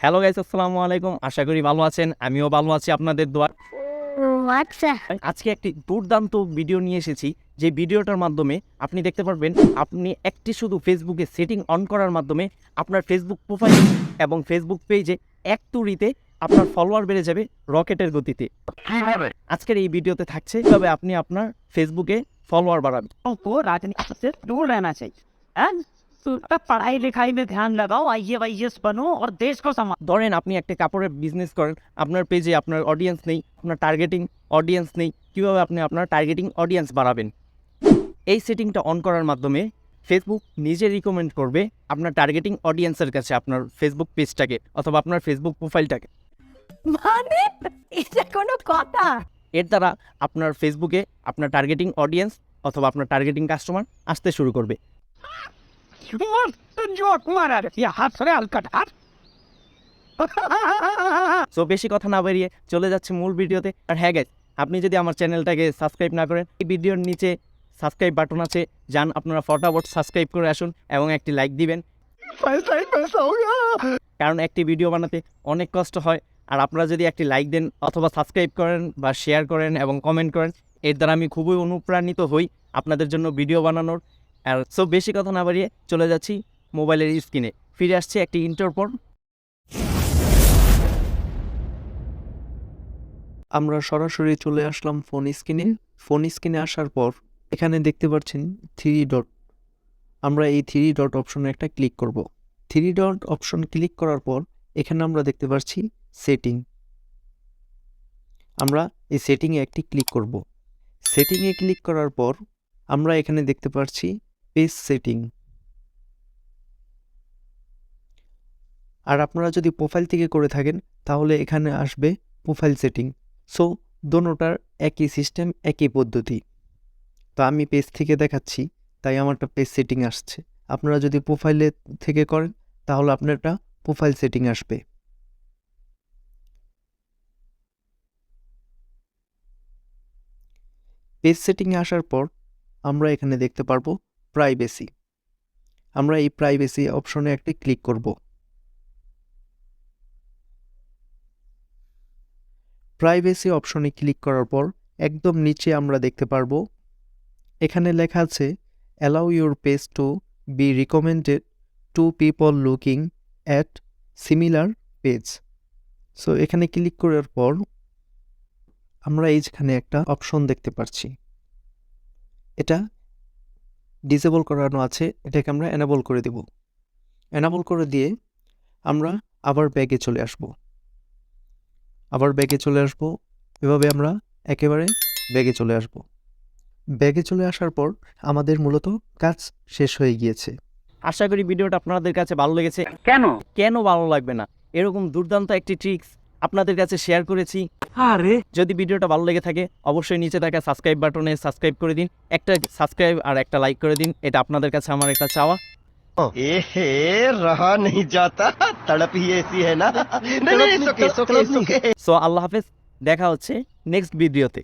Hello guys, আসসালামু আলাইকুম। আশা করি ভালো আছেন, আমিও ভালো আছি আপনাদের দোয়া। আচ্ছা, আজকে একটি দুর্দান্ত ভিডিও নিয়ে এসেছি, যে ভিডিওটার মাধ্যমে আপনি দেখতে পারবেন আপনি একটি শুধু ফেসবুকে সেটিং অন করার মাধ্যমে আপনার ফেসবুক প্রোফাইল এবং ফেসবুক পেজে এক তুড়িতে আপনার ফলোয়ার বেড়ে যাবে রকেটের গতিতে। আজকের এই ভিডিওতে থাকছে কিভাবে আপনি আপনার ফেসবুকে ফলোয়ার বাড়াবেন। को राजनीति से दूर रहना चाहिए है? तो पढ़ाई लिखाई में ध्यान लगाओ, IAS बनो और देश को संभालो। ধরেন আপনি একটা কাপড়ের বিজনেস করেন, আপনার পেজে আপনার অডিয়েন্স নেই, আপনার টার্গেটিং অডিয়েন্স নেই। কীভাবে আপনি আপনার টার্গেটিং অডিয়েন্স বাড়াবেন? এই সেটিংটা অন করার মাধ্যমে ফেসবুক নিজে রিকমেন্ড করবে আপনার টার্গেটিং অডিয়েন্সের কাছে আপনার ফেসবুক পেজটাকে অথবা আপনার ফেসবুক প্রোফাইলটাকে। মানে এটা কোনো কথা? এর দ্বারা আপনার ফেসবুকে আপনার টার্গেটিং অডিয়েন্স অথবা আপনার টার্গেটিং কাস্টমার আসতে শুরু করবে। সো বেশি কথা না বেরিয়ে চলে যাচ্ছে মূল ভিডিওতে। আর হ্যাঁ গাইস, আপনি যদি আমার চ্যানেলটাকে সাবস্ক্রাইব না করেন, এই ভিডিওর নিচে সাবস্ক্রাইব বাটন আছে, যান আপনারা ফটাফট সাবস্ক্রাইব করে আসুন এবং একটি লাইক দিবেন, কারণ একটি ভিডিও বানাতে অনেক কষ্ট হয়। আর আপনারা যদি একটি লাইক দেন অথবা সাবস্ক্রাইব করেন বা শেয়ার করেন এবং কমেন্ট করেন, এর দ্বারা আমি খুবই অনুপ্রাণিত হই আপনাদের জন্য ভিডিও বানানোর। আর সো বেশি কথা না বাড়িয়ে চলে যাচ্ছি মোবাইলের স্ক্রিনে। ফিরে আসছে একটি ইন্টার পর। আমরা সরাসরি চলে আসলাম ফোন স্ক্রিনে। ফোন স্ক্রিনে আসার পর এখানে দেখতে পাচ্ছেন 3 ডট। আমরা এই 3 ডট অপশনে একটা ক্লিক করব। 3 ডট অপশন ক্লিক করার পর এখানে আমরা দেখতে পাচ্ছি সেটিং। আমরা এই সেটিংয়ে একটি ক্লিক করব। সেটিংয়ে ক্লিক করার পর আমরা এখানে দেখতে পাচ্ছি পেজ সেটিং। আর আপনারা যদি প্রোফাইল থেকে করে থাকেন তাহলে এখানে আসবে প্রোফাইল সেটিং। সো দোনোটার একই সিস্টেম, একই পদ্ধতি। তো আমি পেজ থেকে দেখাচ্ছি, তাই আমারটা পেজ সেটিং আসছে। আপনারা যদি প্রোফাইলে থেকে করেন তাহলে আপনারটা প্রোফাইল সেটিং আসবে। পেজ সেটিংয়ে আসার পর আমরা এখানে দেখতে পারবো প্রাইভেসি। আমরা এই প্রাইভেসি অপশনে একটি ক্লিক করব। প্রাইভেসি অপশনে ক্লিক করার পর একদম নিচে আমরা দেখতে পারবো এখানে লেখা আছে allow your page to be recommended to people looking at similar page. So এখানে ক্লিক করার পর আমরা এইখানে একটা অপশন দেখতে পাচ্ছি, এটা ডিসেবল করানো আছে, এটাকে আমরা এনেবল করে দেব। এনেবল করে দিয়ে আমরা আবার ব্যাগে চলে আসব। এভাবে আমরা একেবারে ব্যাগে চলে আসব। ব্যাগে চলে আসার পর আমাদের মূলত কাজ শেষ হয়ে গিয়েছে। আশা করি ভিডিওটা আপনাদের কাছে ভালো লেগেছে। কেন ভালো লাগবে না? এরকম দুর্দান্ত একটি ট্রিক্স আপনাদের কাছে শেয়ার করেছি। যদি ভিডিওটা ভালো লেগে থাকে অবশ্যই নিচে থাকা সাবস্ক্রাইব বাটনে সাবস্ক্রাইব করে দিন। একটা সাবস্ক্রাইব আর একটা লাইক করে দিন, এটা আপনাদের কাছে আমার একটা চাওয়া। रहा नहीं जाता, तड़प ही ऐसी है ना। नहीं, সো আল্লাহ হাফেজ, দেখা হচ্ছে নেক্সট ভিডিওতে।